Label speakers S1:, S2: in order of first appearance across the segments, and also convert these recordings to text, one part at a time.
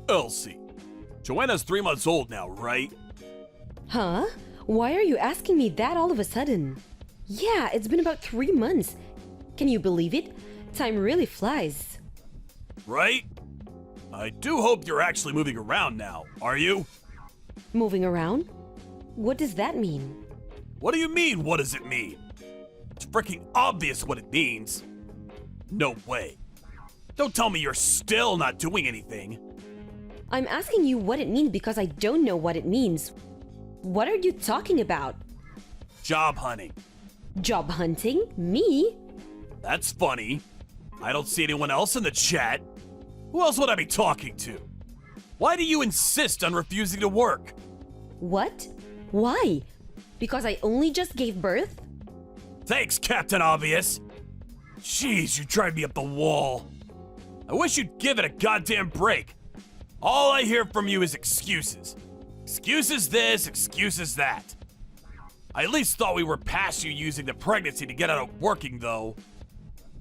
S1: Elsie, Joanna's 3 months old now, right?
S2: Huh? Why are you asking me that all of a sudden? Yeah, it's been about 3 months. Can you believe it? Time really flies.
S1: Right? I do hope you're actually moving around now, are you?
S2: Moving around? What does that mean?
S1: What do you mean, what does it mean? It's freaking obvious what it means. No way. Don't tell me you're still not doing anything.
S2: I'm asking you what it means because I don't know what it means. What are you talking about?
S1: Job hunting.
S2: Job hunting? Me?
S1: That's funny. I don't see anyone else in the chat. Who else would I be talking to? Why do you insist on refusing to work?
S2: What? Why? Because I only just gave birth?
S1: Thanks, Captain Obvious. Jeez, you drive me up the wall. I wish you'd give it a goddamn break. All I hear from you is excuses. Excuses this, excuses that. I at least thought we were past you using the pregnancy to get out of working, though.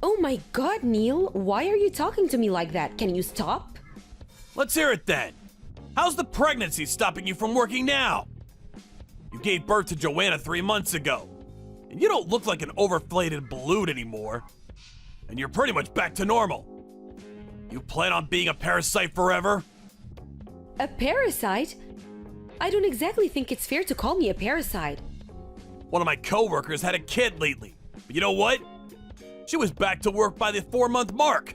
S2: Oh my god, Neil, why are you talking to me like that? Can you stop?
S1: Let's hear it then. How's the pregnancy stopping you from working now? You gave birth to Joanna 3 months ago, and you don't look like an overinflated balloon anymore. And you're pretty much back to normal. You plan on being a parasite forever?
S2: A parasite? I don't exactly think it's fair to call me a parasite.
S1: One of my coworkers had a kid lately, but you know what? She was back to work by the 4-month mark.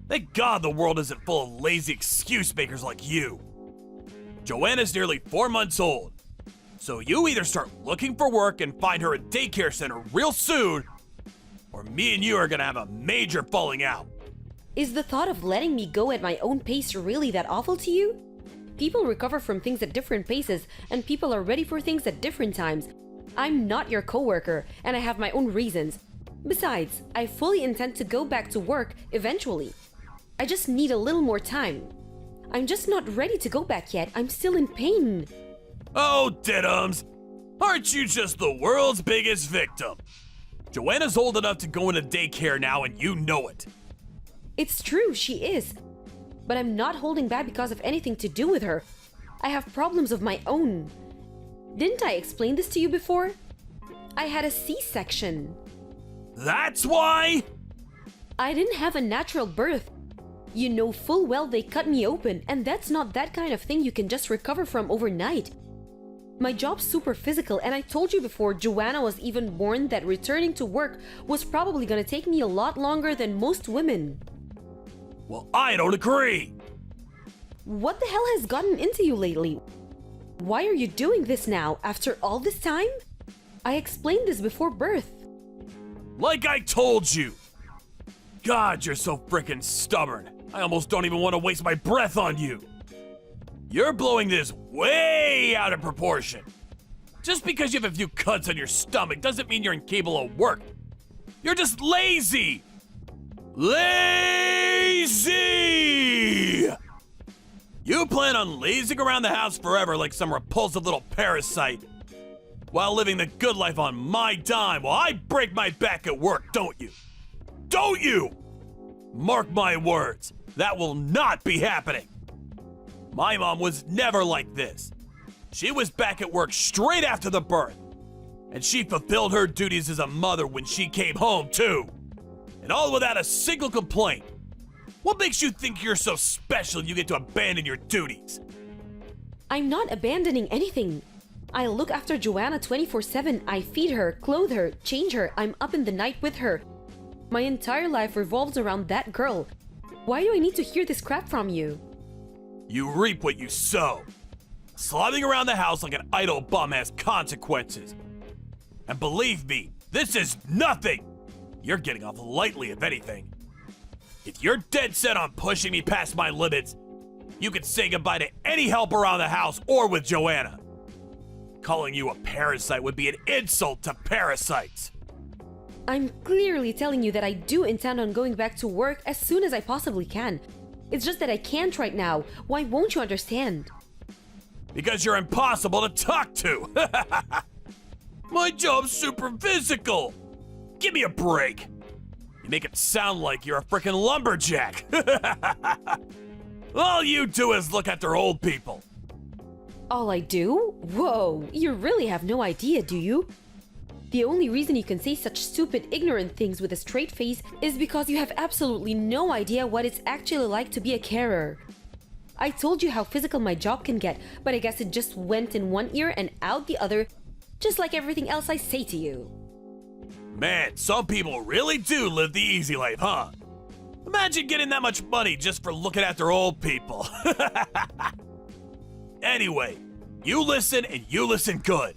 S1: Thank God the world isn't full of lazy excuse makers like you. Joanna's nearly 4 months old, so you either start looking for work and find her a daycare center real soon, or me and you are gonna have a major falling out.
S2: Is the thought of letting me go at my own pace really that awful to you? People recover from things at different paces, and people are ready for things at different times. I'm not your coworker, and I have my own reasons. Besides, I fully intend to go back to work eventually. I just need a little more time. I'm just not ready to go back yet. I'm still in pain.
S1: Oh, diddums! Aren't you just the world's biggest victim? Joanna's old enough to go into daycare now, and you know it.
S2: It's true, she is. But I'm not holding back because of anything to do with her. I have problems of my own. Didn't I explain this to you before? I had a C-section.
S1: That's why?
S2: I didn't have a natural birth. You know full well they cut me open, and that's not that kind of thing you can just recover from overnight. My job's super physical, and I told you before Joanna was even born that returning to work was probably gonna take me a lot longer than most women.
S1: Well, I don't agree.
S2: What the hell has gotten into you lately? Why are you doing this now, after all this time? I explained this before birth.
S1: Like I told you. God, you're so frickin' stubborn. I almost don't even want to waste my breath on you. You're blowing this way out of proportion. Just because you have a few cuts on your stomach doesn't mean you're incapable of work. You're just lazy. Lazy! You plan on lazing around the house forever like some repulsive little parasite, while living the good life on my dime while I break my back at work, don't you? Don't you? Mark my words, that will not be happening. My mom was never like this. She was back at work straight after the birth, and she fulfilled her duties as a mother when she came home too. And all without a single complaint. What makes you think you're so special you get to abandon your duties?
S2: I'm not abandoning anything. I look after Joanna 24/7. I feed her, clothe her, change her. I'm up in the night with her. My entire life revolves around that girl. Why do I need to hear this crap from you?
S1: You reap what you sow. Slobbing around the house like an idle bum has consequences. And believe me, this is nothing. You're getting off lightly, if anything. If you're dead set on pushing me past my limits, you can say goodbye to any help around the house or with Joanna. Calling you a parasite would be an insult to parasites.
S2: I'm clearly telling you that I do intend on going back to work as soon as I possibly can. It's just that I can't right now. Why won't you understand?
S1: Because you're impossible to talk to. My job's super physical. Give me a break. You make it sound like you're a frickin' lumberjack. All you do is look after old people.
S2: All I do? Whoa, you really have no idea, do you? The only reason you can say such stupid, ignorant things with a straight face is because you have absolutely no idea what it's actually like to be a carer. I told you how physical my job can get, but I guess it just went in one ear and out the other, just like everything else I say to you.
S1: Man, some people really do live the easy life, huh? Imagine getting that much money just for looking after old people. Anyway, you listen and you listen good.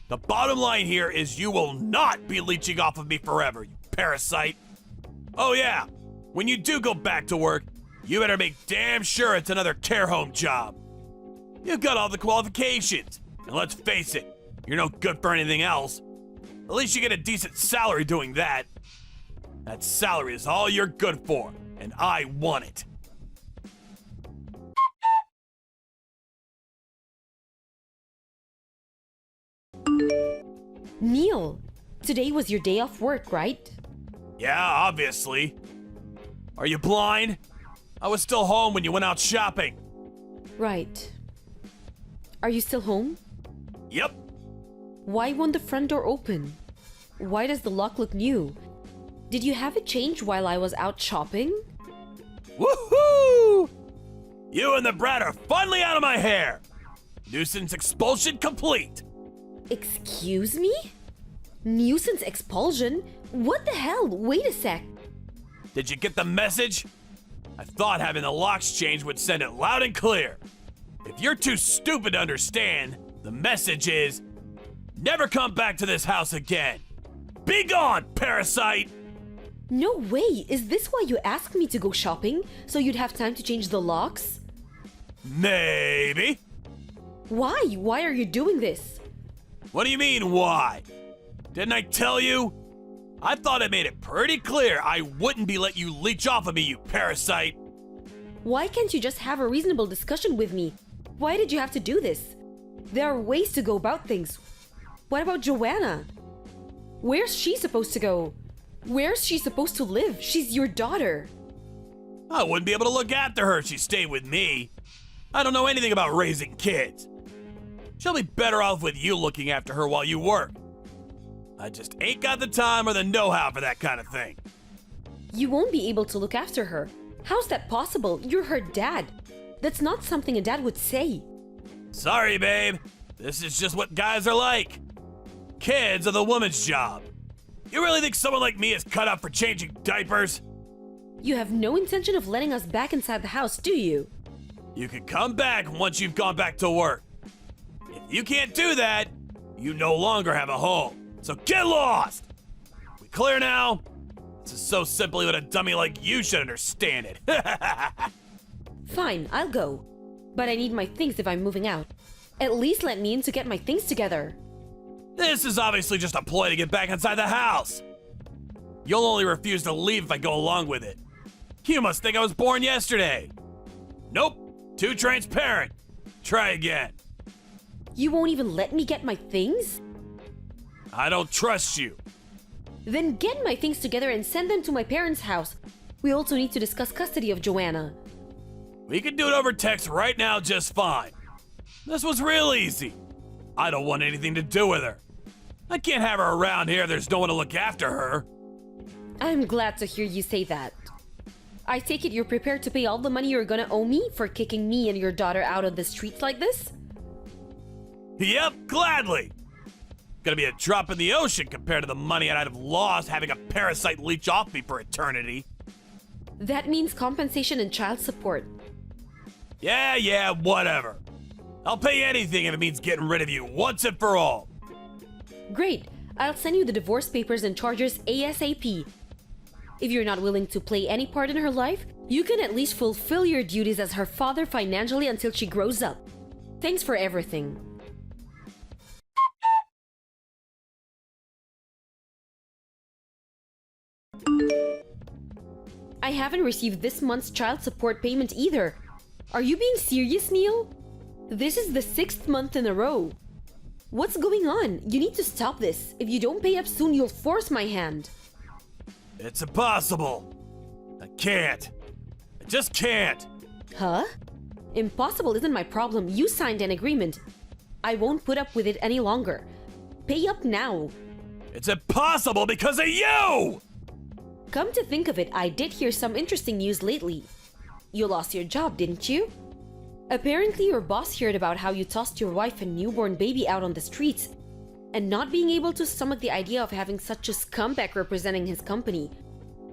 S1: The bottom line here is you will not be leeching off of me forever, you parasite. Oh yeah, when you do go back to work, you better make damn sure it's another care home job. You've got all the qualifications, and let's face it, you're no good for anything else. At least you get a decent salary doing that. That salary is all you're good for, and I want it.
S2: Neil, today was your day off work, right?
S1: Yeah, obviously. Are you blind? I was still home when you went out shopping.
S2: Right. Are you still home?
S1: Yep.
S2: Why won't the front door open? Why does the lock look new? Did you have it changed while I was out shopping?
S1: Woohoo! You and the brat are finally out of my hair! Nuisance expulsion complete!
S2: Excuse me? Nuisance expulsion? What the hell? Wait a sec.
S1: Did you get the message? I thought having the locks changed would send it loud and clear. If you're too stupid to understand, the message is, never come back to this house again. Begone, parasite!
S2: No way! Is this why you asked me to go shopping? So you'd have time to change the locks?
S1: Maybe.
S2: Why? Why are you doing this?
S1: What do you mean, why? Didn't I tell you? I thought I made it pretty clear I wouldn't be letting you leech off of me, you parasite.
S2: Why can't you just have a reasonable discussion with me? Why did you have to do this? There are ways to go about things. What about Joanna? Where's she supposed to go? Where's she supposed to live? She's your daughter.
S1: I wouldn't be able to look after her if she stayed with me. I don't know anything about raising kids. She'll be better off with you looking after her while you work. I just ain't got the time or the know-how for that kind of thing.
S2: You won't be able to look after her. How's that possible? You're her dad. That's not something a dad would say.
S1: Sorry, babe. This is just what guys are like. Kids are the woman's job. You really think someone like me is cut out for changing diapers?
S2: You have no intention of letting us back inside the house, do you?
S1: You can come back once you've gone back to work. If you can't do that, you no longer have a home. So get lost! We clear now? This is so simply what a dummy like you should understand it.
S2: Fine, I'll go. But I need my things if I'm moving out. At least let me in to get my things together.
S1: This is obviously just a ploy to get back inside the house. You'll only refuse to leave if I go along with it. You must think I was born yesterday. Nope, too transparent. Try again.
S2: You won't even let me get my things?
S1: I don't trust you.
S2: Then get my things together and send them to my parents' house. We also need to discuss custody of Joanna.
S1: We can do it over text right now just fine. This was real easy. I don't want anything to do with her. I can't have her around here if there's no one to look after her.
S2: I'm glad to hear you say that. I take it you're prepared to pay all the money you're gonna owe me for kicking me and your daughter out of the streets like this?
S1: Yep, gladly. Gonna be a drop in the ocean compared to the money I'd have lost having a parasite leech off me for eternity.
S2: That means compensation and child support.
S1: Yeah, whatever. I'll pay anything if it means getting rid of you once and for all.
S2: Great. I'll send you the divorce papers and charges ASAP. If you're not willing to play any part in her life, you can at least fulfill your duties as her father financially until she grows up. Thanks for everything. I haven't received this month's child support payment either. Are you being serious, Neil? This is the 6th month in a row. What's going on? You need to stop this. If you don't pay up soon, you'll force my hand.
S1: It's impossible. I can't. I just can't.
S2: Huh? Impossible isn't my problem. You signed an agreement. I won't put up with it any longer. Pay up now.
S1: It's impossible because of you!
S2: Come to think of it, I did hear some interesting news lately. You lost your job, didn't you? Apparently your boss heard about how you tossed your wife and newborn baby out on the streets, and not being able to stomach the idea of having such a scumbag representing his company.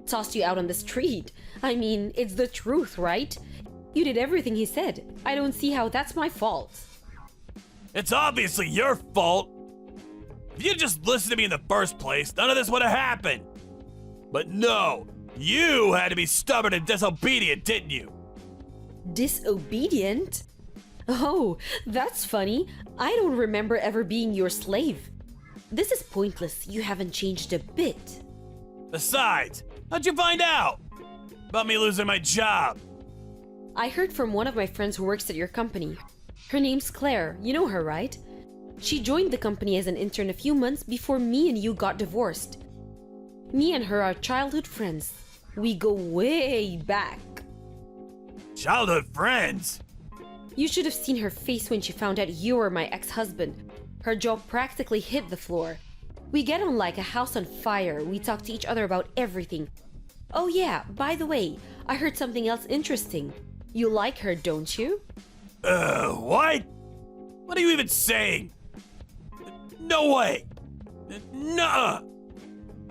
S2: Tossed you out on the street. I mean, it's the truth, right? You did everything he said. I don't see how that's my fault.
S1: It's obviously your fault. If you'd just listened to me in the first place, none of this would have happened. But no, you had to be stubborn and disobedient, didn't you?
S2: Disobedient? Oh, that's funny. I don't remember ever being your slave. This is pointless. You haven't changed a bit.
S1: Besides, how'd you find out? About me losing my job.
S2: I heard from one of my friends who works at your company. Her name's Claire. You know her, right? She joined the company as an intern a few months before me and you got divorced. Me and her are childhood friends. We go way back.
S1: Childhood friends?
S2: You should have seen her face when she found out you were my ex-husband. Her jaw practically hit the floor. We get on like a house on fire. We talk to each other about everything. Oh yeah, by the way, I heard something else interesting. You like her, don't you?
S1: What? What are you even saying? No way! Nuh-uh!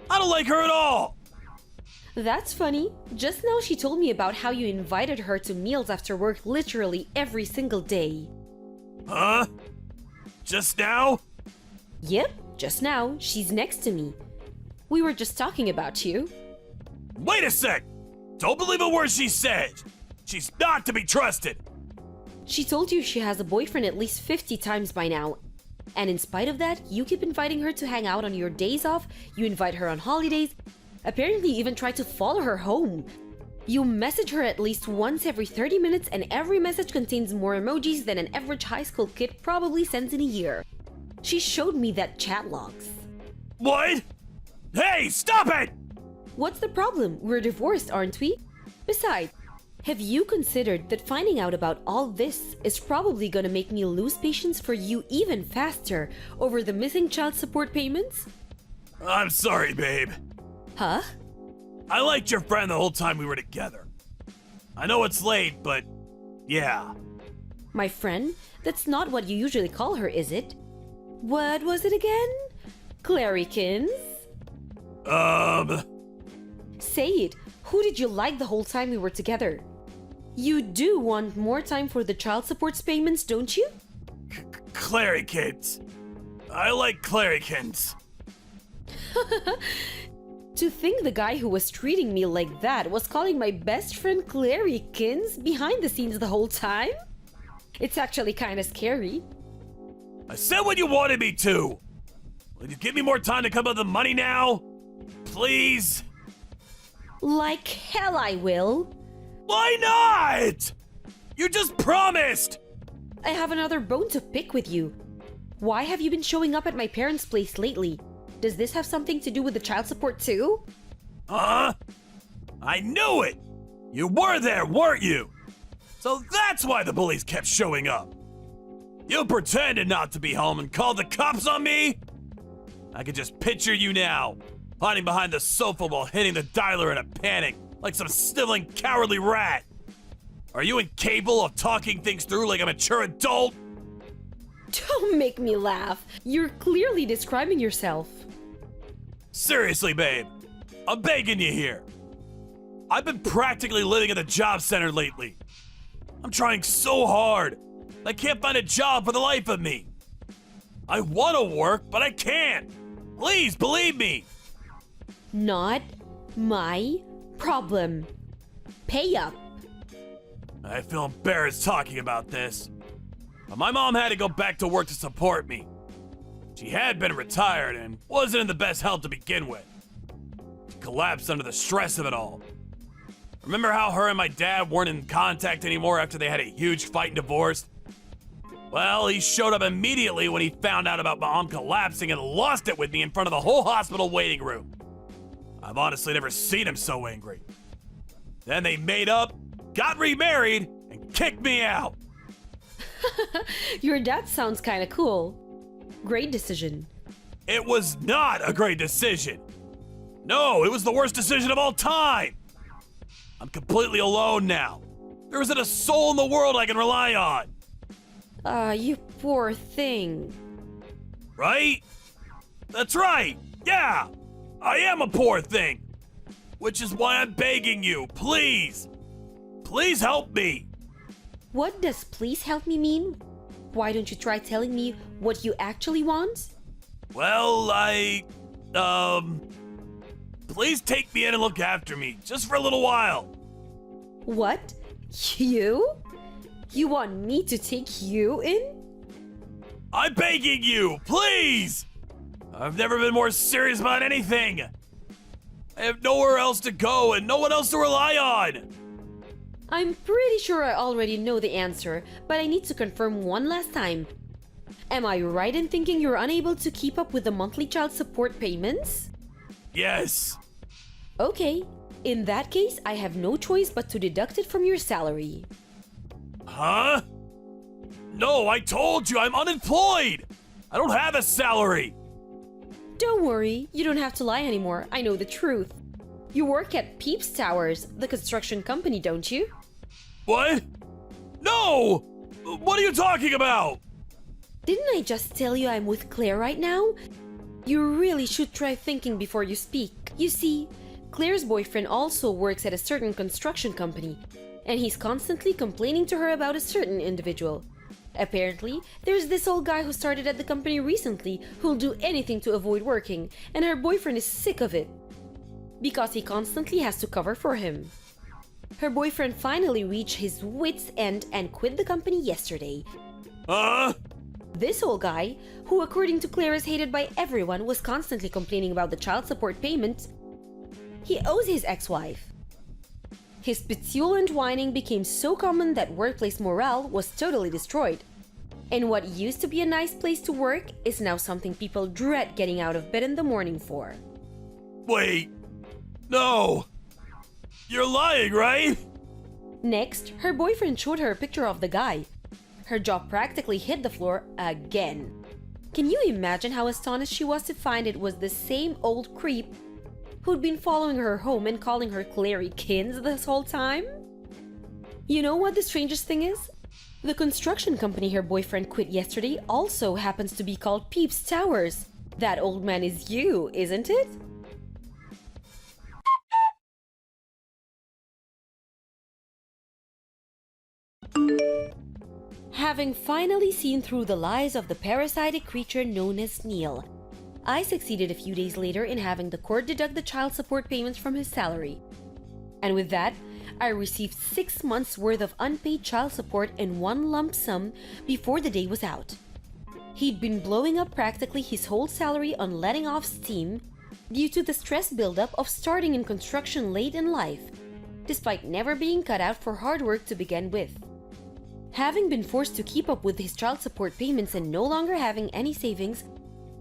S1: I don't like her at all!
S2: That's funny. Just now she told me about how you invited her to meals after work literally every single day.
S1: Huh? Just now?
S2: Yep, just now. She's next to me. We were just talking about you.
S1: Wait a sec! Don't believe a word she said! She's not to be trusted!
S2: She told you she has a boyfriend at least 50 times by now. And in spite of that, you keep inviting her to hang out on your days off, you invite her on holidays, apparently you even try to follow her home. You message her at least once every 30 minutes and every message contains more emojis than an average high school kid probably sends in a year. She showed me that chat logs.
S1: What? Hey, stop it!
S2: What's the problem? We're divorced, aren't we? Besides, have you considered that finding out about all this is probably gonna make me lose patience for you even faster over the missing child support payments?
S1: I'm sorry, babe.
S2: Huh?
S1: I liked your friend the whole time we were together. I know it's late, but yeah.
S2: My friend? That's not what you usually call her, is it? What was it again? Clarykins? Say it. Who did you like the whole time we were together? You do want more time for the child support payments, don't you?
S1: Clarykins. I like Clarykins.
S2: To think the guy who was treating me like that was calling my best friend Clarykins behind the scenes the whole time? It's actually kind of scary.
S1: I said what you wanted me to. Will you give me more time to come up with the money now? Please?
S2: Like hell I will.
S1: Why not? You just promised!
S2: I have another bone to pick with you. Why have you been showing up at my parents' place lately? Does this have something to do with the child support too?
S1: Huh? I knew it! You were there, weren't you? So that's why the bullies kept showing up. You pretended not to be home and called the cops on me? I can just picture you now, hiding behind the sofa while hitting the dialer in a panic, like some sniveling, cowardly rat. Are you incapable of talking things through like a mature adult?
S2: Don't make me laugh. You're clearly describing yourself.
S1: Seriously, babe. I'm begging you here. I've been practically living at the job center lately. I'm trying so hard. I can't find a job for the life of me. I want to work, but I can't. Please, believe me.
S2: Not my problem. Pay up.
S1: I feel embarrassed talking about this. But my mom had to go back to work to support me. She had been retired and wasn't in the best health to begin with. She collapsed under the stress of it all. Remember how her and my dad weren't in contact anymore after they had a huge fight and divorced? Well, he showed up immediately when he found out about my mom collapsing and lost it with me in front of the whole hospital waiting room. I've honestly never seen him so angry. Then they made up, got remarried, and kick me out!
S2: Your dad sounds kinda cool. Great decision.
S1: It was not a great decision. No, it was the worst decision of all time. I'm completely alone now. There isn't a soul in the world I can rely on.
S2: You poor thing.
S1: Right? That's right. Yeah, I am a poor thing. Which is why I'm begging you, please. Please help me.
S2: What does please help me mean? Why don't you try telling me what you actually want?
S1: Well, please take me in and look after me, just for a little while.
S2: What? You? You want me to take you in?
S1: I'm begging you, please! I've never been more serious about anything. I have nowhere else to go and no one else to rely on.
S2: I'm pretty sure I already know the answer, but I need to confirm one last time. Am I right in thinking you're unable to keep up with the monthly child support payments?
S1: Yes.
S2: Okay, in that case, I have no choice but to deduct it from your salary.
S1: Huh? No, I told you I'm unemployed. I don't have a salary.
S2: Don't worry, you don't have to lie anymore. I know the truth. You work at Peeps Towers, the construction company, don't you?
S1: What? No! What are you talking about?
S2: Didn't I just tell you I'm with Claire right now? You really should try thinking before you speak. You see, Claire's boyfriend also works at a certain construction company, and he's constantly complaining to her about a certain individual. Apparently, there's this old guy who started at the company recently who'll do anything to avoid working, and her boyfriend is sick of it because he constantly has to cover for him. Her boyfriend finally reached his wits' end and quit the company yesterday. This old guy, who according to Claire is hated by everyone, was constantly complaining about the child support payment he owes his ex-wife. His petulant whining became so common that workplace morale was totally destroyed. And what used to be a nice place to work is now something people dread getting out of bed in the morning for.
S1: Wait. No. You're lying, right?
S2: Next, her boyfriend showed her a picture of the guy. Her jaw practically hit the floor again. Can you imagine how astonished she was to find it was the same old creep who'd been following her home and calling her Clary Kins this whole time? You know what the strangest thing is? The construction company her boyfriend quit yesterday also happens to be called Peeps Towers. That old man is you, isn't it? Having finally seen through the lies of the parasitic creature known as Neil, I succeeded a few days later in having the court deduct the child support payments from his salary. And with that, I received 6 months worth of unpaid child support in one lump sum before the day was out. He'd been blowing up practically his whole salary on letting off steam due to the stress buildup of starting in construction late in life, despite never being cut out for hard work to begin with. Having been forced to keep up with his child support payments and no longer having any savings,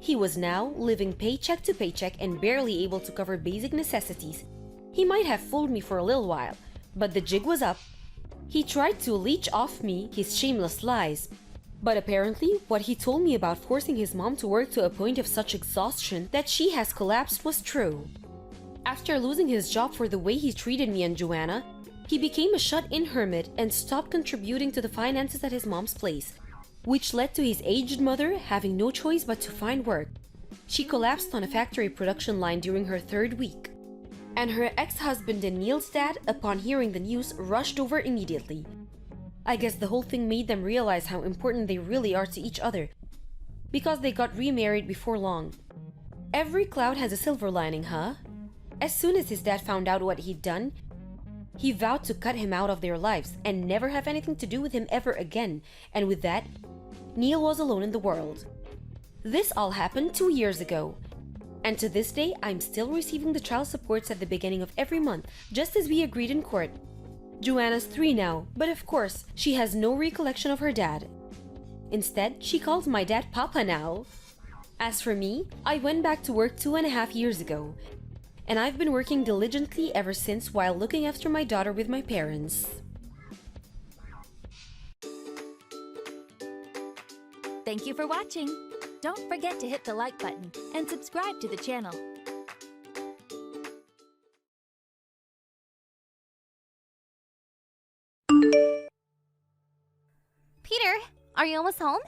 S2: he was now living paycheck to paycheck and barely able to cover basic necessities. He might have fooled me for a little while, but the jig was up. He tried to leech off me his shameless lies, but apparently what he told me about forcing his mom to work to a point of such exhaustion that she has collapsed was true. After losing his job for the way he treated me and Joanna, he became a shut-in hermit and stopped contributing to the finances at his mom's place, which led to his aged mother having no choice but to find work. She collapsed on a factory production line during her 3rd week, and her ex-husband and Neil's dad, upon hearing the news, rushed over immediately. I guess the whole thing made them realize how important they really are to each other, because they got remarried before long. Every cloud has a silver lining, huh? As soon as his dad found out what he'd done, he vowed to cut him out of their lives and never have anything to do with him ever again, and with that, Neil was alone in the world. This all happened 2 years ago, and to this day I'm still receiving the child supports at the beginning of every month, just as we agreed in court. Joanna's 3 now, but of course, she has no recollection of her dad. Instead, she calls my dad Papa now. As for me, I went back to work 2.5 years ago, and I've been working diligently ever since while looking after my daughter with my parents.
S3: Thank you for watching. Don't forget to hit the like button and subscribe to the channel.
S4: Peter, are you almost home?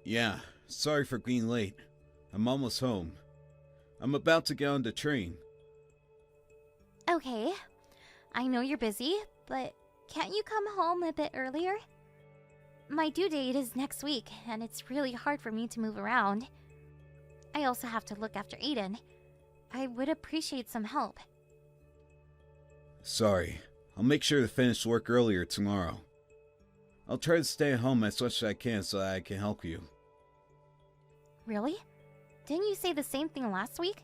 S5: Yeah, sorry for being late. I'm almost home. I'm about to get on the train.
S4: Okay. I know you're busy, but can't you come home a bit earlier? My due date is next week, and it's really hard for me to move around. I also have to look after Aiden. I would appreciate some help.
S5: Sorry. I'll make sure to finish work earlier tomorrow. I'll try to stay at home as much as I can so that I can help you.
S4: Really? Didn't you say the same thing last week?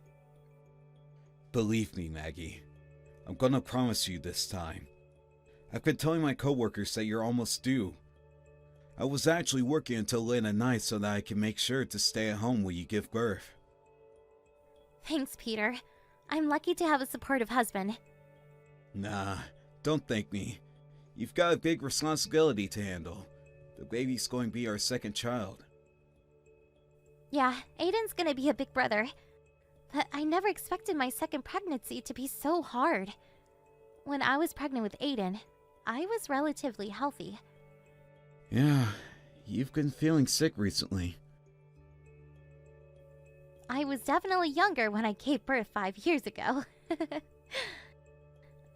S5: Believe me, Maggie. I'm gonna promise you this time. I've been telling my coworkers that you're almost due. I was actually working until late at night so that I can make sure to stay at home when you give birth.
S4: Thanks, Peter. I'm lucky to have a supportive husband.
S5: Nah, don't thank me. You've got a big responsibility to handle. The baby's going to be our second child.
S4: Yeah, Aiden's gonna be a big brother. But I never expected my second pregnancy to be so hard. When I was pregnant with Aiden, I was relatively healthy.
S5: Yeah, you've been feeling sick recently.
S4: I was definitely younger when I gave birth 5 years ago.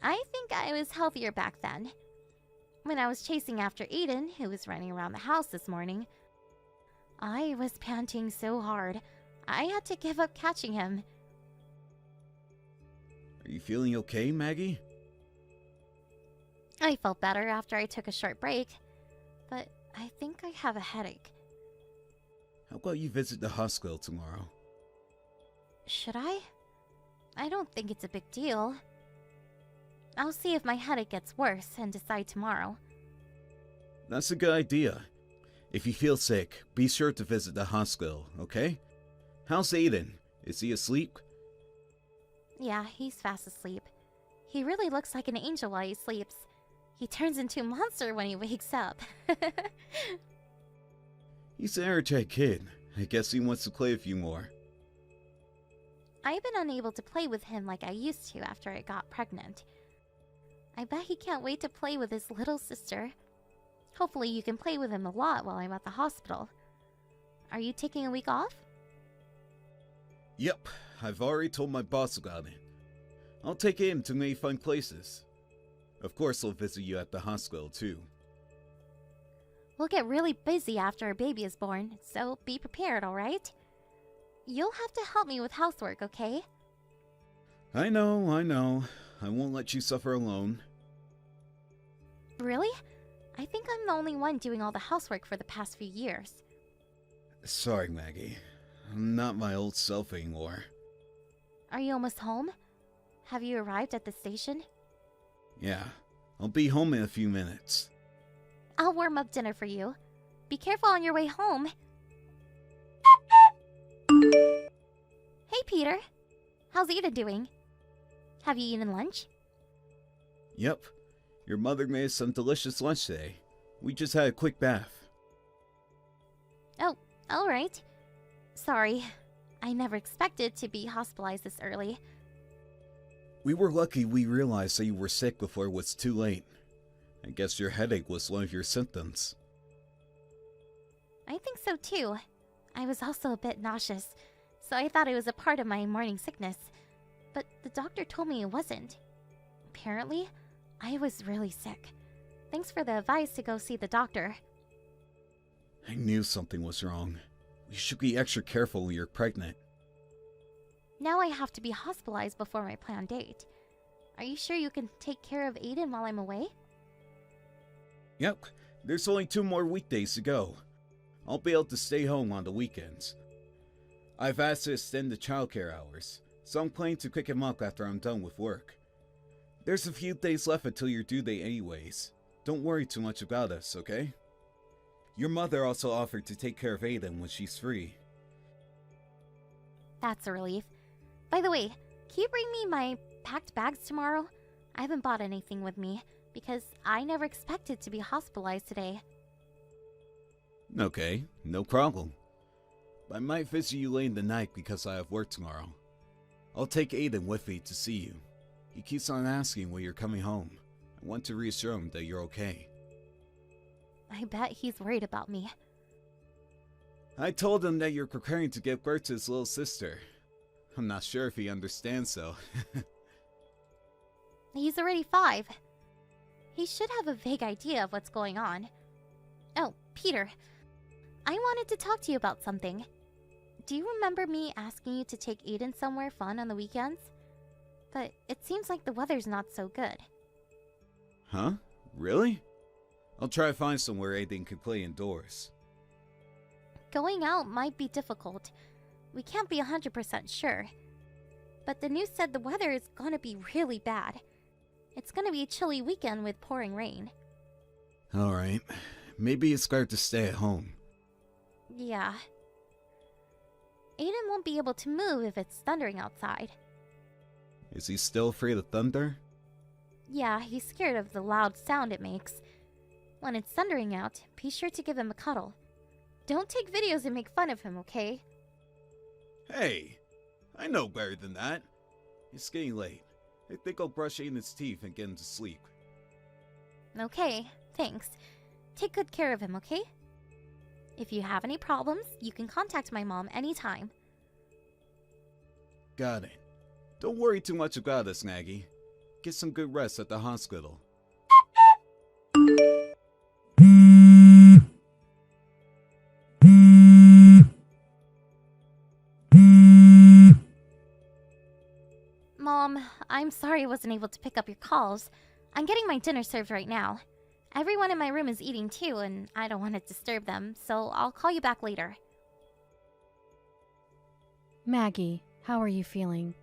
S4: I think I was healthier back then. When I was chasing after Aiden, who was running around the house this morning, I was panting so hard, I had to give up catching him.
S5: Are you feeling okay, Maggie?
S4: I felt better after I took a short break, but I think I have a headache.
S5: How about you visit the hospital tomorrow?
S4: Should I? I don't think it's a big deal. I'll see if my headache gets worse and decide tomorrow.
S5: That's a good idea. If you feel sick, be sure to visit the hospital, okay? How's Aiden? Is he asleep?
S4: Yeah, he's fast asleep. He really looks like an angel while he sleeps. He turns into a monster when he wakes up.
S5: He's an energetic kid. I guess he wants to play with you more.
S4: I've been unable to play with him like I used to after I got pregnant. I bet he can't wait to play with his little sister. Hopefully you can play with him a lot while I'm at the hospital. Are you taking a week off?
S5: Yep, I've already told my boss about it. I'll take him to many fun places. Of course I'll visit you at the hospital too.
S4: We'll get really busy after our baby is born, so be prepared, alright? You'll have to help me with housework, okay?
S5: I know. I won't let you suffer alone.
S4: Really? I think I'm the only one doing all the housework for the past few years.
S5: Sorry, Maggie. I'm not my old self anymore.
S4: Are you almost home? Have you arrived at the station?
S5: Yeah, I'll be home in a few minutes.
S4: I'll warm up dinner for you. Be careful on your way home. Hey, Peter. How's Ida doing? Have you eaten lunch?
S5: Yep, your mother made us some delicious lunch today. We just had a quick bath.
S4: Oh, alright. Sorry, I never expected to be hospitalized this early.
S5: We were lucky we realized that you were sick before it was too late. I guess your headache was one of your symptoms.
S4: I think so too. I was also a bit nauseous, so I thought it was a part of my morning sickness. But the doctor told me it wasn't. Apparently, I was really sick. Thanks for the advice to go see the doctor.
S5: I knew something was wrong. You should be extra careful when you're pregnant.
S4: Now I have to be hospitalized before my planned date. Are you sure you can take care of Aiden while I'm away?
S5: Yep, there's only 2 more weekdays to go. I'll be able to stay home on the weekends. I've asked to extend the childcare hours, so I'm planning to pick him up after I'm done with work. There's a few days left until your due date anyways. Don't worry too much about us, okay? Your mother also offered to take care of Aiden when she's free.
S4: That's a relief. By the way, can you bring me my packed bags tomorrow? I haven't bought anything with me, because I never expected to be hospitalized today.
S5: Okay, no problem. I might visit you late in the night because I have work tomorrow. I'll take Aiden with me to see you. He keeps on asking when you're coming home. I want to reassure him that you're okay.
S4: I bet he's worried about me.
S5: I told him that you're preparing to give birth to his little sister. I'm not sure if he understands though.
S4: He's already 5. He should have a vague idea of what's going on. Oh, Peter. I wanted to talk to you about something. Do you remember me asking you to take Aiden somewhere fun on the weekends? But it seems like the weather's not so good.
S5: Huh? Really? I'll try to find somewhere Aiden can play indoors.
S4: Going out might be difficult. We can't be 100% sure. But the news said the weather is gonna be really bad. It's gonna be a chilly weekend with pouring rain.
S5: Alright. Maybe it's better to stay at home.
S4: Yeah. Aiden won't be able to move if it's thundering outside.
S5: Is he still afraid of thunder?
S4: Yeah, he's scared of the loud sound it makes. When it's thundering out, be sure to give him a cuddle. Don't take videos and make fun of him, okay?
S5: Hey! I know better than that. It's getting late. I think I'll brush Aiden's teeth and get him to sleep.
S4: Okay, thanks. Take good care of him, okay? If you have any problems, you can contact my mom anytime.
S5: Got it. Don't worry too much about us, Maggie. Get some good rest at the hospital.
S4: Mom, I'm sorry I wasn't able to pick up your calls. I'm getting my dinner served right now. Everyone in my room is eating too, and I don't want to disturb them, so I'll call you back later.
S6: Maggie, how are you feeling?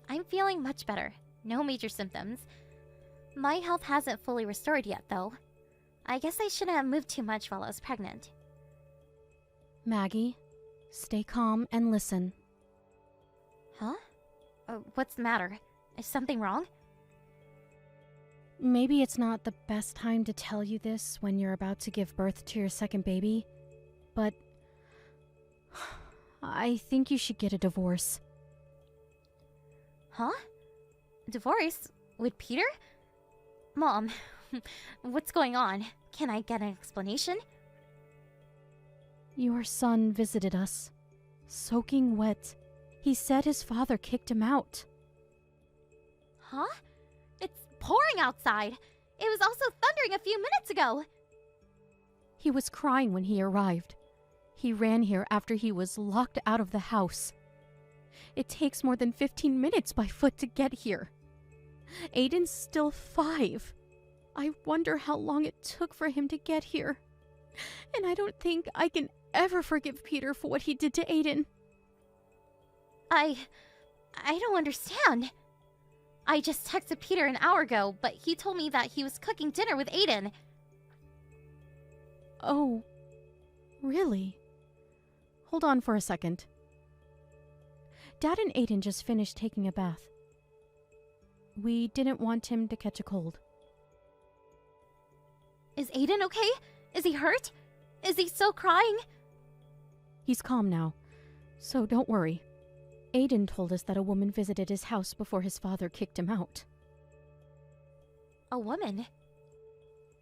S4: I'm feeling much better. No major symptoms. My health hasn't fully restored yet, though. I guess I shouldn't have moved too much while I was pregnant.
S6: Maggie, stay calm and listen.
S4: Huh? What's the matter? Is something wrong?
S6: Maybe it's not the best time to tell you this when you're about to give birth to your second baby, but I think you should get a divorce.
S4: Huh? Divorce? With Peter? Mom, what's going on? Can I get an explanation?
S6: Your son visited us, soaking wet. He said his father kicked him out.
S4: Huh? It's pouring outside. It was also thundering a few minutes ago.
S6: He was crying when he arrived. He ran here after he was locked out of the house. It takes more than 15 minutes by foot to get here. Aiden's still 5. I wonder how long it took for him to get here. And I don't think I can ever forgive Peter for what he did to Aiden.
S4: I don't understand. I just texted Peter an hour ago, but he told me that he was cooking dinner with Aiden.
S6: Oh, really? Hold on for a second. Dad and Aiden just finished taking a bath. We didn't want him to catch a cold.
S4: Is Aiden okay? Is he hurt? Is he still crying?
S6: He's calm now, so don't worry. Aiden told us that a woman visited his house before his father kicked him out.
S4: A woman?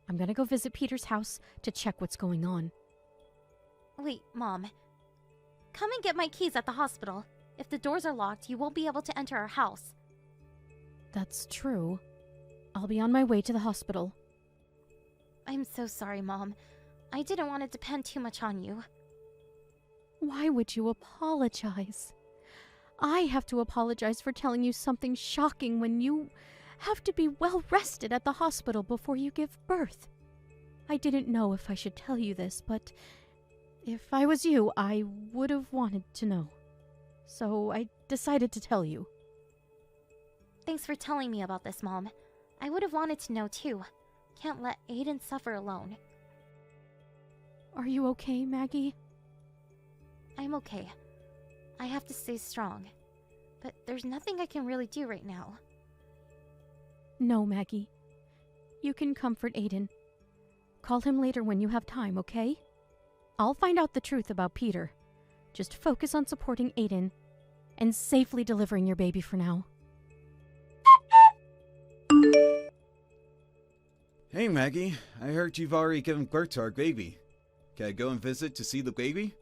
S6: I'm gonna go visit Peter's house to check what's going on.
S4: Wait, Mom. Come and get my keys at the hospital. If the doors are locked, you won't be able to enter our house.
S6: That's true. I'll be on my way to the hospital.
S4: I'm so sorry, Mom. I didn't want to depend too much on you.
S6: Why would you apologize? I have to apologize for telling you something shocking when you have to be well rested at the hospital before you give birth. I didn't know if I should tell you this, but if I was you, I would have wanted to know. So I decided to tell you.
S4: Thanks for telling me about this, Mom. I would have wanted to know too. Can't let Aiden suffer alone.
S6: Are you okay, Maggie?
S4: I'm okay. I have to stay strong. But there's nothing I can really do right now.
S6: No, Maggie. You can comfort Aiden. Call him later when you have time, okay? I'll find out the truth about Peter. Just focus on supporting Aiden and safely delivering your baby for now.
S5: Hey Maggie, I heard you've already given birth to our baby. Can I go and visit to see the baby?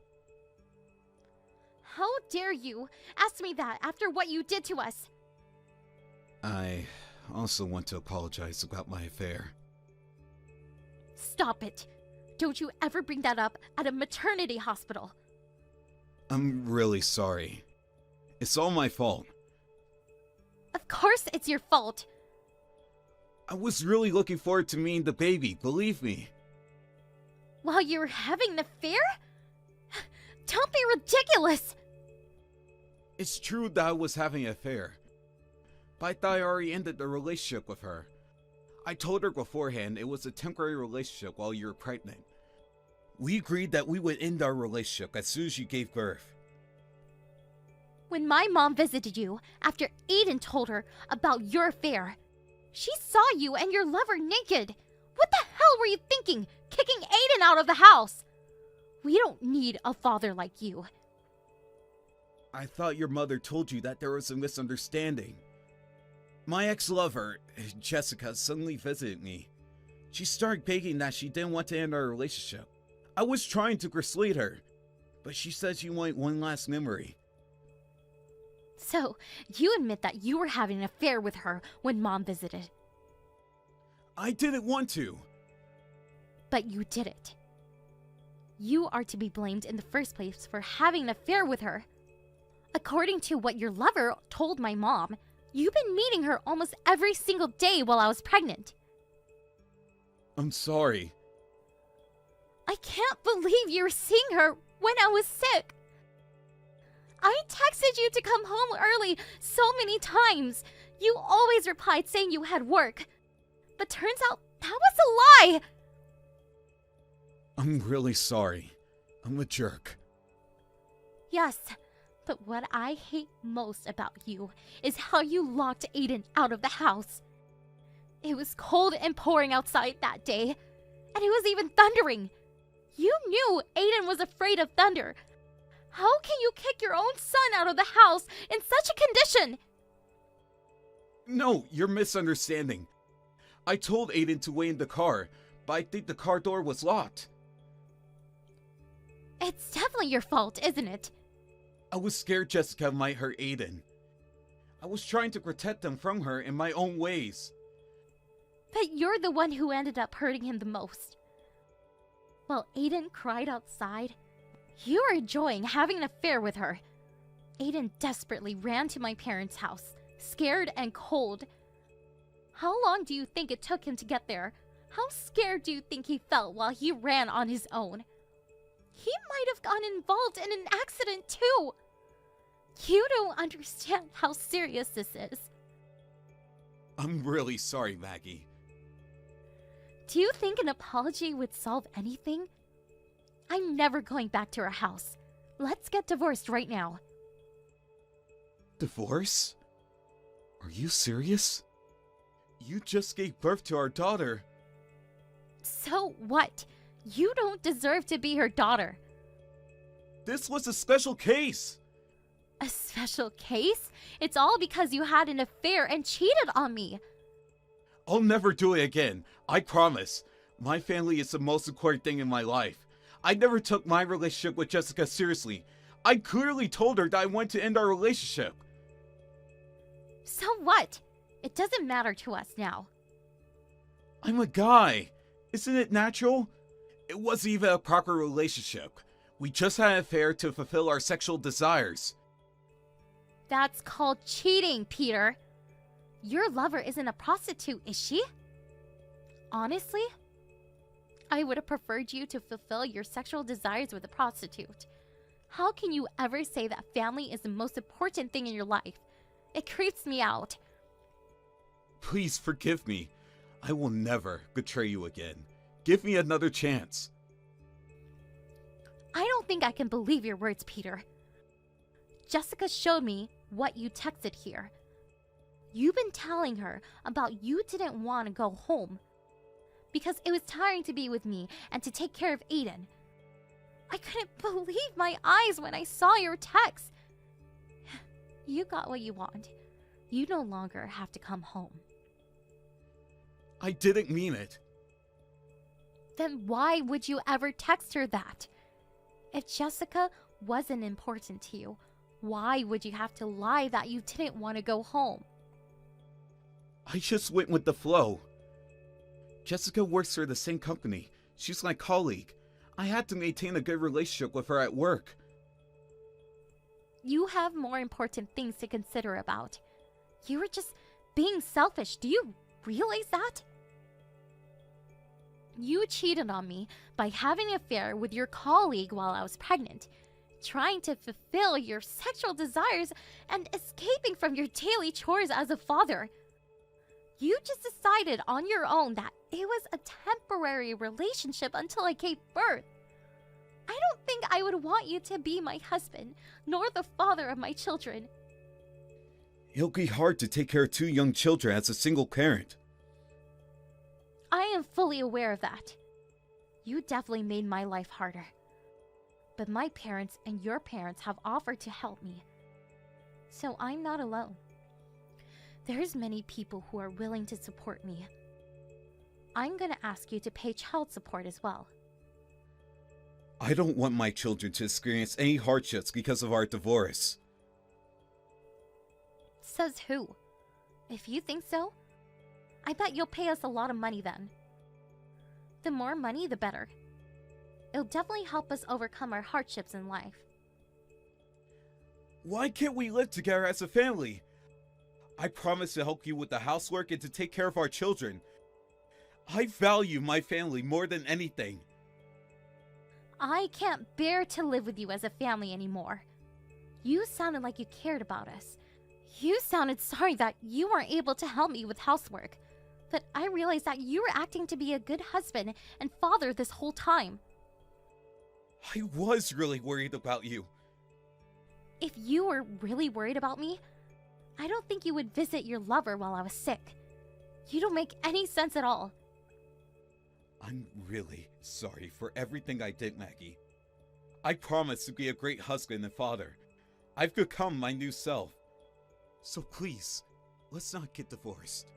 S4: How dare you ask me that after what you did to us?
S5: I also want to apologize about my affair.
S4: Stop it. Don't you ever bring that up at a maternity hospital.
S5: I'm really sorry. It's all my fault.
S4: Of course it's your fault.
S5: I was really looking forward to meeting the baby, believe me.
S4: While you were having an affair? Don't be ridiculous!
S5: It's true that I was having an affair, but I thought I already ended the relationship with her. I told her beforehand it was a temporary relationship while you were pregnant. We agreed that we would end our relationship as soon as you gave birth.
S4: When my mom visited you after Aiden told her about your affair, she saw you and your lover naked. What the hell were you thinking, kicking Aiden out of the house? We don't need a father like you.
S5: I thought your mother told you that there was a misunderstanding. My ex-lover, Jessica, suddenly visited me. She started begging that she didn't want to end our relationship. I was trying to persuade her, but she said she wanted one last memory.
S4: So, you admit that you were having an affair with her when Mom visited.
S5: I didn't want to.
S4: But you did it. You are to be blamed in the first place for having an affair with her. According to what your lover told my mom, you've been meeting her almost every single day while I was pregnant.
S5: I'm sorry.
S4: I can't believe you were seeing her when I was sick. I texted you to come home early so many times. You always replied saying you had work. But turns out that was a lie.
S5: I'm really sorry. I'm a jerk.
S4: Yes, but what I hate most about you is how you locked Aiden out of the house. It was cold and pouring outside that day, and it was even thundering. You knew Aiden was afraid of thunder. How can you kick your own son out of the house in such a condition?
S5: No, you're misunderstanding. I told Aiden to wait in the car, but I think the car door was locked.
S4: It's definitely your fault, isn't it?
S5: I was scared Jessica might hurt Aiden. I was trying to protect him from her in my own ways.
S4: But you're the one who ended up hurting him the most. While Aiden cried outside, you were enjoying having an affair with her. Aiden desperately ran to my parents' house, scared and cold. How long do you think it took him to get there? How scared do you think he felt while he ran on his own? He might have gotten involved in an accident too. You don't understand how serious this is.
S5: I'm really sorry, Maggie.
S4: Do you think an apology would solve anything? I'm never going back to our house. Let's get divorced right now.
S5: Divorce? Are you serious? You just gave birth to our daughter.
S4: So what? You don't deserve to be her daughter.
S5: This was a special case.
S4: A special case? It's all because you had an affair and cheated on me.
S5: I'll never do it again. I promise. My family is the most important thing in my life. I never took my relationship with Jessica seriously. I clearly told her that I wanted to end our relationship.
S4: So what? It doesn't matter to us now.
S5: I'm a guy. Isn't it natural? It wasn't even a proper relationship. We just had an affair to fulfill our sexual desires.
S4: That's called cheating, Peter. Your lover isn't a prostitute, is she? Honestly, I would have preferred you to fulfill your sexual desires with a prostitute. How can you ever say that family is the most important thing in your life? It creeps me out.
S5: Please forgive me. I will never betray you again. Give me another chance.
S4: I don't think I can believe your words, Peter. Jessica showed me what you texted here. You've been telling her about you didn't want to go home. because it was tiring to be with me and to take care of Aiden. I couldn't believe my eyes when I saw your text. You got what you want. You no longer have to come home.
S5: I didn't mean it.
S4: Then why would you ever text her that? If Jessica wasn't important to you, why would you have to lie that you didn't want to go home?
S5: I just went with the flow. Jessica works for the same company. She's my colleague. I had to maintain a good relationship with her at work.
S4: You have more important things to consider about. You were just being selfish. Do you realize that? You cheated on me by having an affair with your colleague while I was pregnant, trying to fulfill your sexual desires and escaping from your daily chores as a father. You just decided on your own that it was a temporary relationship until I gave birth. I don't think I would want you to be my husband, nor the father of my children.
S5: It'll be hard to take care of 2 young children as a single parent.
S4: I am fully aware of that. You definitely made my life harder. But my parents and your parents have offered to help me. So I'm not alone. There's many people who are willing to support me. I'm gonna ask you to pay child support as well.
S5: I don't want my children to experience any hardships because of our divorce.
S4: Says who? If you think so, I bet you'll pay us a lot of money then. The more money, the better. It'll definitely help us overcome our hardships in life.
S5: Why can't we live together as a family? I promise to help you with the housework and to take care of our children. I value my family more than anything.
S4: I can't bear to live with you as a family anymore. You sounded like you cared about us. You sounded sorry that you weren't able to help me with housework. But I realized that you were acting to be a good husband and father this whole time.
S5: I was really worried about you.
S4: If you were really worried about me, I don't think you would visit your lover while I was sick. You don't make any sense at all.
S5: I'm really sorry for everything I did, Maggie. I promise to be a great husband and father. I've become my new self. So please, let's not get divorced.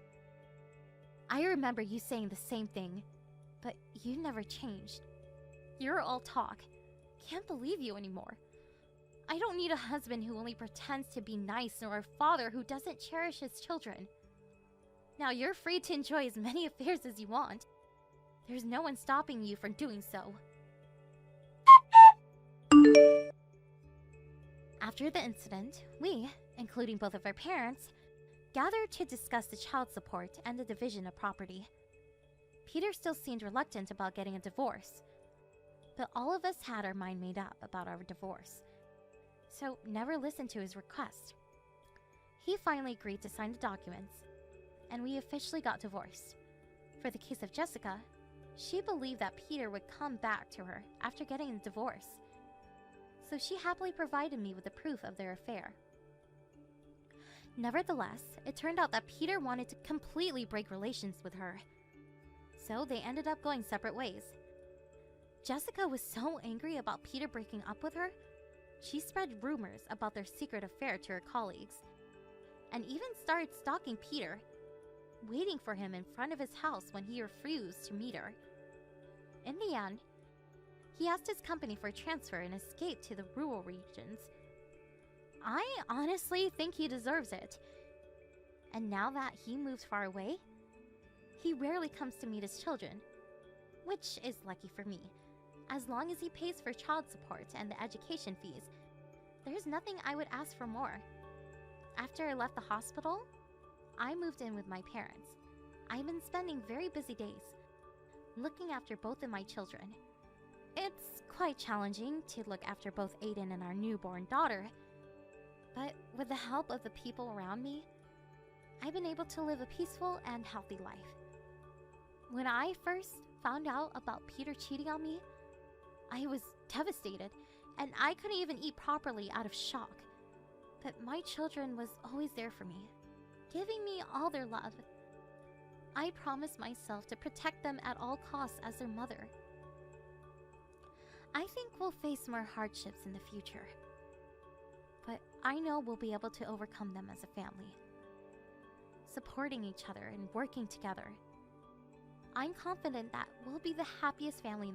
S4: I remember you saying the same thing, but you never changed. You're all talk. Can't believe you anymore. I don't need a husband who only pretends to be nice nor a father who doesn't cherish his children. Now you're free to enjoy as many affairs as you want. There's no one stopping you from doing so. After the incident, we, including both of our parents, gathered to discuss the child support and the division of property. Peter still seemed reluctant about getting a divorce, but all of us had our mind made up about our divorce, so never listened to his request. He finally agreed to sign the documents, and we officially got divorced. For the case of Jessica, she believed that Peter would come back to her after getting a divorce, so she happily provided me with the proof of their affair. Nevertheless, it turned out that Peter wanted to completely break relations with her, so they ended up going separate ways. Jessica was so angry about Peter breaking up with her, she spread rumors about their secret affair to her colleagues, and even started stalking Peter, waiting for him in front of his house when he refused to meet her. In the end, he asked his company for a transfer and escaped to the rural regions. I honestly think he deserves it. And now that he moves far away, he rarely comes to meet his children, which is lucky for me. As long as he pays for child support and the education fees, there's nothing I would ask for more. After I left the hospital, I moved in with my parents. I've been spending very busy days, looking after both of my children. It's quite challenging to look after both Aiden and our newborn daughter, but with the help of the people around me, I've been able to live a peaceful and healthy life. When I first found out about Peter cheating on me, I was devastated, and I couldn't even eat properly out of shock. But my children was always there for me, giving me all their love. I promise myself to protect them at all costs as their mother. I think we'll face more hardships in the future, but I know we'll be able to overcome them as a family, supporting each other and working together. I'm confident that we'll be the happiest family in the